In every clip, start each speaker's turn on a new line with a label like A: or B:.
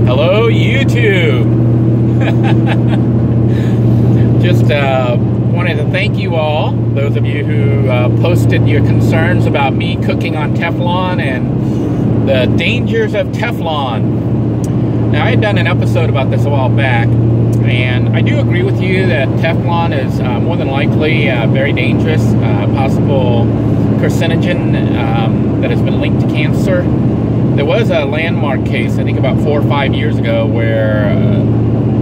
A: Hello, YouTube. Just wanted to thank you all, those of you who posted your concerns about me cooking on Teflon and the dangers of Teflon. Now, I had done an episode about this a while back, and I do agree with you that Teflon is more than likely very dangerous, possible carcinogen that has been linked to cancer. There was a landmark case, I think about 4 or 5 years ago, where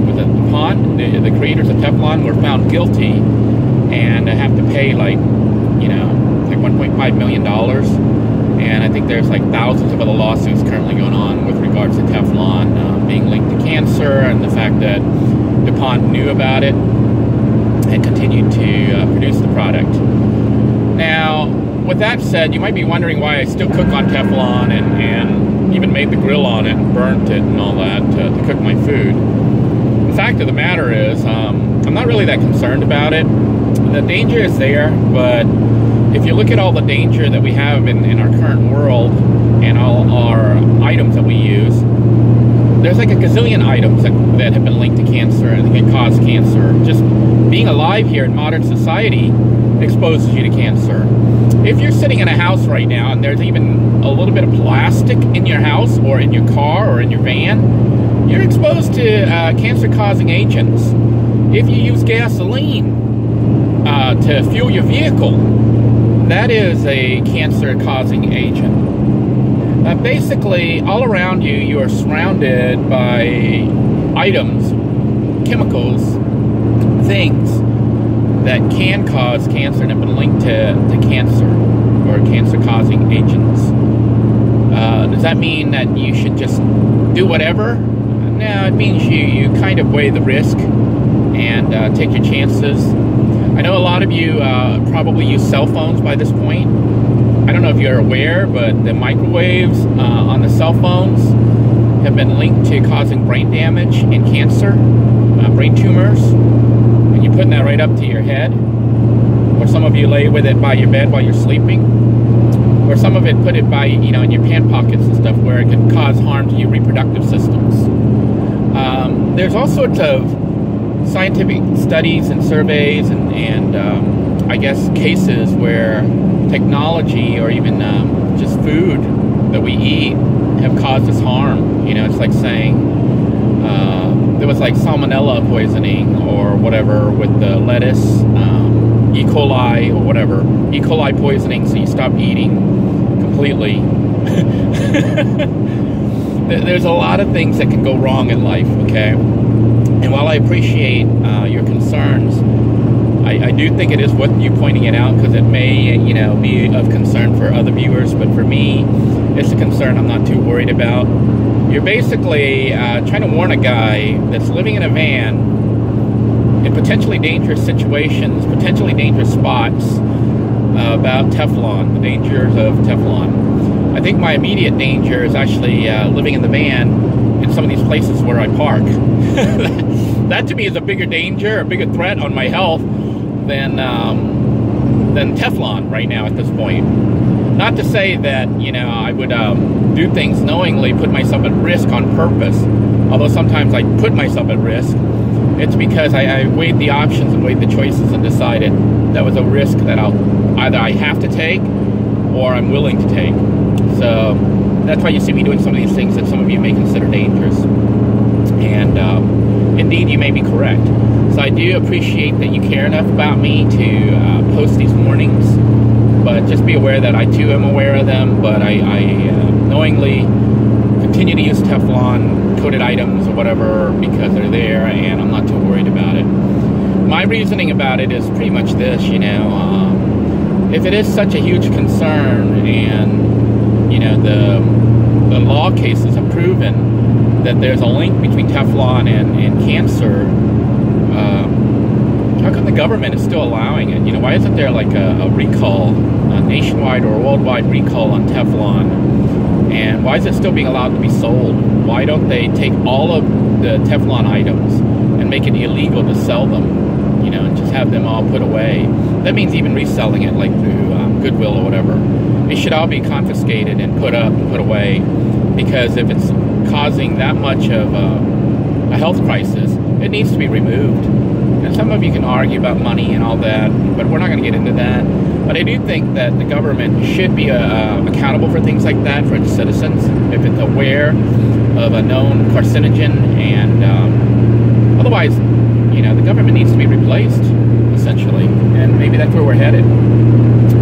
A: was it DuPont, the creators of Teflon, were found guilty and have to pay like $1.5 million. And I think there's like thousands of other lawsuits currently going on with regards to Teflon being linked to cancer, and the fact that DuPont knew about it and continued to produce the product. Now, with that said, you might be wondering why I still cook on Teflon and even made the grill on it and burnt it and all that to cook my food. The fact of the matter is, I'm not really that concerned about it. The danger is there, but if you look at all the danger that we have in our current world and all our items that we use, there's like a gazillion items that have been linked to cancer and can cause cancer. Just being alive here in modern society exposes you to cancer. If you're sitting in a house right now and there's even a little bit of plastic in your house or in your car or in your van, you're exposed to cancer-causing agents. If you use gasoline to fuel your vehicle, that is a cancer-causing agent. Basically, all around you, you are surrounded by items, chemicals, things that can cause cancer and have been linked to cancer or cancer-causing agents. Does that mean that you should just do whatever? No, it means you kind of weigh the risk and take your chances. I know a lot of you probably use cell phones by this point. I don't know if you're aware, but the microwaves on the cell phones have been linked to causing brain damage and cancer, brain tumors. And you're putting that right up to your head. Or some of you lay with it by your bed while you're sleeping. Or some of it put it by, in your pant pockets and stuff, where it can cause harm to your reproductive systems. There's all sorts of scientific studies and surveys and I guess cases where technology or even just food that we eat have caused us harm. It's like saying there was like salmonella poisoning or whatever with the lettuce, E. coli or whatever. E. coli poisoning, so you stop eating completely. There's a lot of things that can go wrong in life, okay? And while I appreciate your concerns, I do think it is worth you pointing it out, because it may, be of concern for other viewers, but for me, it's a concern I'm not too worried about. You're basically trying to warn a guy that's living in a van in potentially dangerous situations, potentially dangerous spots, about Teflon, the dangers of Teflon. I think my immediate danger is actually living in the van in some of these places where I park. That to me is a bigger danger, a bigger threat on my health than Teflon right now at this point. Not to say that, I would do things knowingly, put myself at risk on purpose. Although sometimes I put myself at risk. It's because I weighed the options and weighed the choices and decided that was a risk that either I have to take or I'm willing to take. So that's why you see me doing some of these things that some of you may consider dangerous. And indeed, you may be correct. So I do appreciate that you care enough about me to post these warnings. But just be aware that I too am aware of them. But I knowingly continue to use Teflon coated items or whatever because they're there, and I'm not too worried about it. My reasoning about it is pretty much this, if it is such a huge concern, and the law cases have proven that there's a link between Teflon and cancer, how come the government is still allowing it? Why isn't there like a recall, a nationwide or a worldwide recall on Teflon? And why is it still being allowed to be sold? Why don't they take all of the Teflon items and make it illegal to sell them? And just have them all put away. That means even reselling it, like through Goodwill or whatever. It should all be confiscated and put up and put away, because if it's causing that much of a health crisis, it needs to be removed. And some of you can argue about money and all that, but we're not going to get into that. But I do think that the government should be accountable for things like that for its citizens, if it's aware of a known carcinogen. And otherwise, you know, the government needs to be replaced, essentially. And maybe that's where we're headed.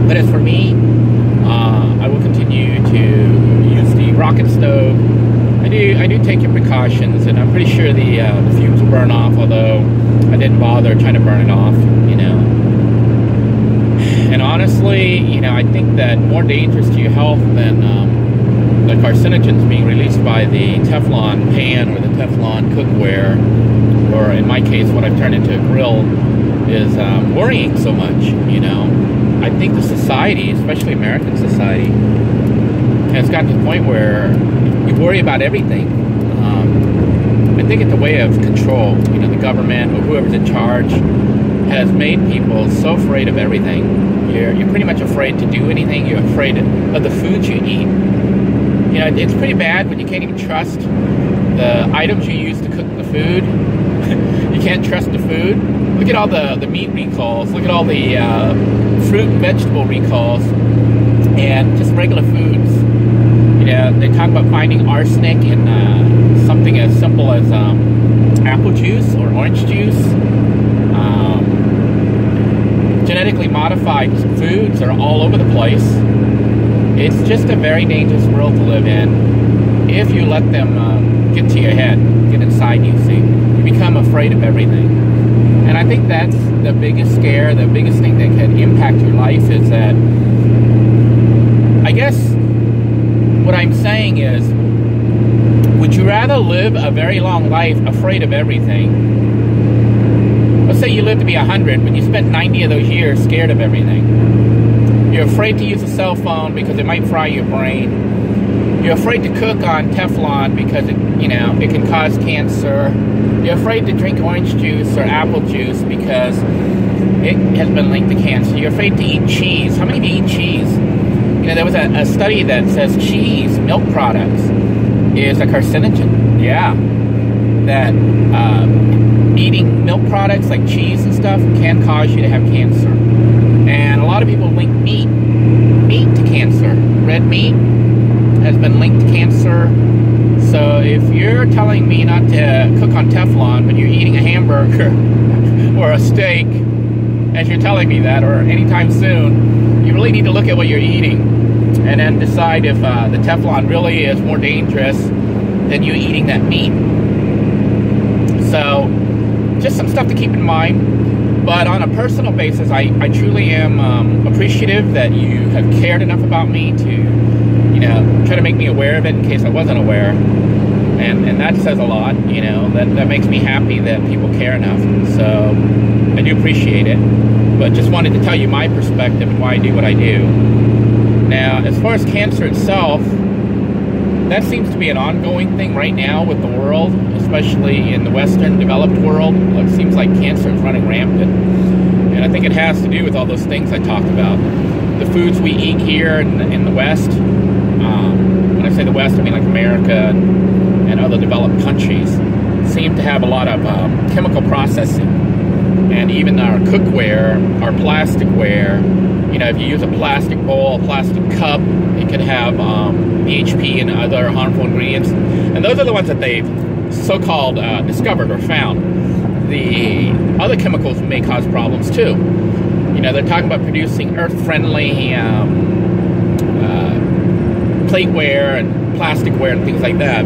A: But as for me, I will continue to use the rocket stove. I do take your precautions, and I'm pretty sure the fumes will burn off, although I didn't bother trying to burn it off, you know. And honestly, you know, I think that more dangerous to your health than the carcinogens being released by the Teflon pan or the Teflon cookware, or in my case, what I've turned into a grill, is worrying so much, you know. I think the society, especially American society, has gotten to the point where you worry about everything. I think it's a way of control. You know, the government or whoever's in charge has made people so afraid of everything. You're pretty much afraid to do anything. You're afraid of the foods you eat. You know, it's pretty bad when you can't even trust the items you use to cook the food. You can't trust the food. Look at all the meat recalls. Look at all the fruit and vegetable recalls, and just regular foods. You know, they talk about finding arsenic in something as simple as apple juice or orange juice. Genetically modified foods are all over the place. It's just a very dangerous world to live in if you let them get to your head, get inside you, see. You become afraid of everything. And I think that's the biggest scare, the biggest thing that can impact your life is that, I guess what I'm saying is, would you rather live a very long life afraid of everything? Let's say you live to be 100, but you spent 90 of those years scared of everything. You're afraid to use a cell phone because it might fry your brain. You're afraid to cook on Teflon because it can cause cancer. You're afraid to drink orange juice or apple juice because it has been linked to cancer. You're afraid to eat cheese. How many of you eat cheese? You know, there was a study that says cheese, milk products, is a carcinogen. Yeah. That eating milk products like cheese and stuff can cause you to have cancer. And a lot of people link meat to cancer. Red meat has been linked to cancer. So if you're telling me not to cook on Teflon, but you're eating a hamburger or a steak, as you're telling me that, or anytime soon, you really need to look at what you're eating and then decide if the Teflon really is more dangerous than you eating that meat. So just some stuff to keep in mind. But on a personal basis, I truly am appreciative that you have cared enough about me to, you know, try to make me aware of it in case I wasn't aware. And that says a lot, you know, that makes me happy that people care enough. So I do appreciate it. But just wanted to tell you my perspective and why I do what I do. Now, as far as cancer itself, that seems to be an ongoing thing right now with the world, especially in the Western developed world. It seems like cancer is running rampant. And I think it has to do with all those things I talked about. The foods we eat here in the West, when I say the West, I mean like America and other developed countries, seem to have a lot of chemical processing. And even our cookware, our plasticware, you know, if you use a plastic bowl, a plastic cup, it could have BHP and other harmful ingredients. And those are the ones that they've so-called discovered or found. The other chemicals may cause problems too. You know, they're talking about producing earth-friendly plateware and plasticware and things like that.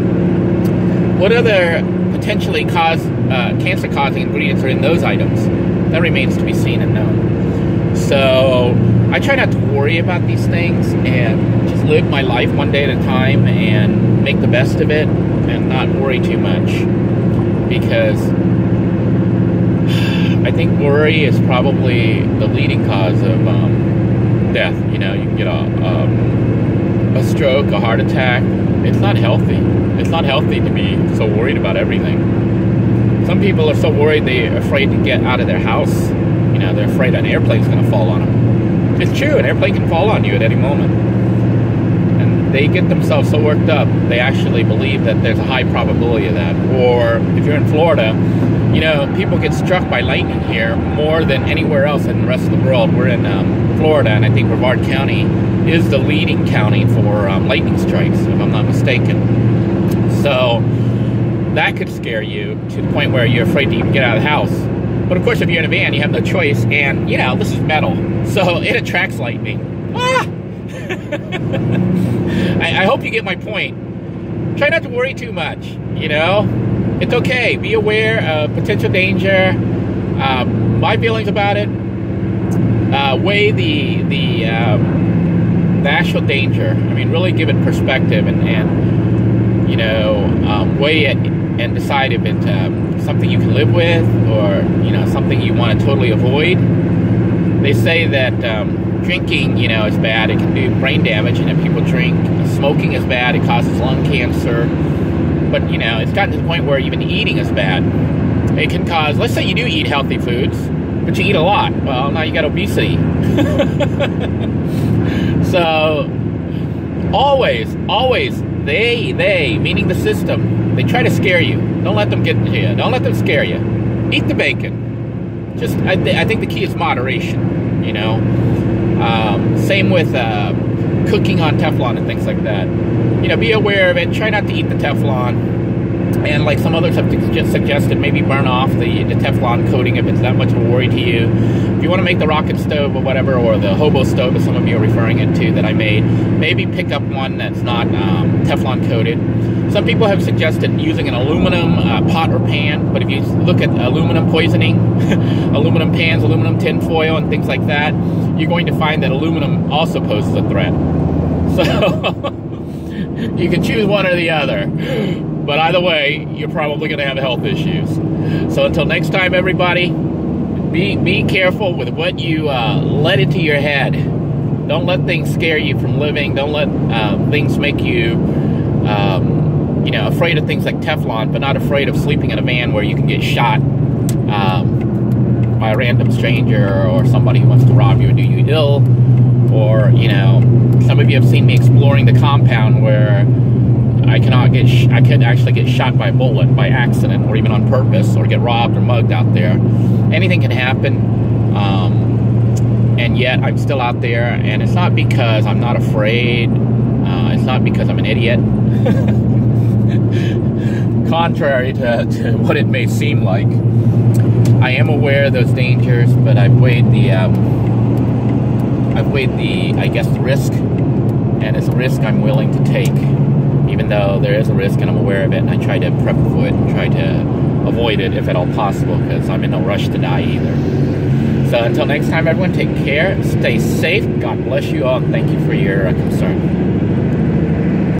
A: What other potentially cancer-causing ingredients are in those items? That remains to be seen and known. So I try not to worry about these things and just live my life one day at a time and make the best of it and not worry too much, because I think worry is probably the leading cause of death. You know, you can get a stroke, a heart attack. It's not healthy. It's not healthy to be so worried about everything. Some people are so worried they're afraid to get out of their house. You know, they're afraid an airplane's going to fall on them. It's true, an airplane can fall on you at any moment. And they get themselves so worked up, they actually believe that there's a high probability of that. Or if you're in Florida, you know, people get struck by lightning here more than anywhere else in the rest of the world. We're in Florida, and I think Brevard County is the leading county for lightning strikes, if I'm not mistaken. So that could scare you to the point where you're afraid to even get out of the house. But of course, if you're in a van, you have no choice, and you know, this is metal, so it attracts lightning. Ah! I hope you get my point. Try not to worry too much, you know? It's okay. Be aware of potential danger. My feelings about it, weigh the actual danger. I mean, really give it perspective and you know, weigh it and decide if it's something you can live with or, you know, something you want to totally avoid. They say that drinking, you know, is bad. It can do brain damage, and if people drink, smoking is bad. It causes lung cancer. But, you know, it's gotten to the point where even eating is bad. It can cause, let's say you do eat healthy foods, but you eat a lot. Well, now you got obesity. So, always, they, meaning the system, they try to scare you. Don't let them get to you. Don't let them scare you. Eat the bacon. Just, I think the key is moderation, you know. Same with cooking on Teflon and things like that. You know, be aware of it. Try not to eat the Teflon. And like some others have just suggested, maybe burn off the Teflon coating if it's that much of a worry to you. If you want to make the rocket stove or whatever, or the hobo stove, as some of you are referring it to, that I made, maybe pick up one that's not Teflon coated. Some people have suggested using an aluminum pot or pan, but if you look at aluminum poisoning, aluminum pans, aluminum tin foil, and things like that, you're going to find that aluminum also poses a threat. So you can choose one or the other. But either way, you're probably going to have health issues. So until next time, everybody, be careful with what you let into your head. Don't let things scare you from living. Don't let things make you, you know, afraid of things like Teflon, but not afraid of sleeping in a van where you can get shot by a random stranger or somebody who wants to rob you or do you ill. Or, you know, some of you have seen me exploring the compound where I could actually get shot by a bullet by accident or even on purpose, or get robbed or mugged out there. Anything can happen, and yet I'm still out there, and it's not because I'm not afraid. It's not because I'm an idiot. Contrary to what it may seem like, I am aware of those dangers, but I've weighed the I guess the risk, and it's a risk I'm willing to take. Even though there is a risk and I'm aware of it, and I try to prep for it and try to avoid it if at all possible, because I'm in no rush to die either. So until next time, everyone, take care, stay safe, God bless you all, and thank you for your concern.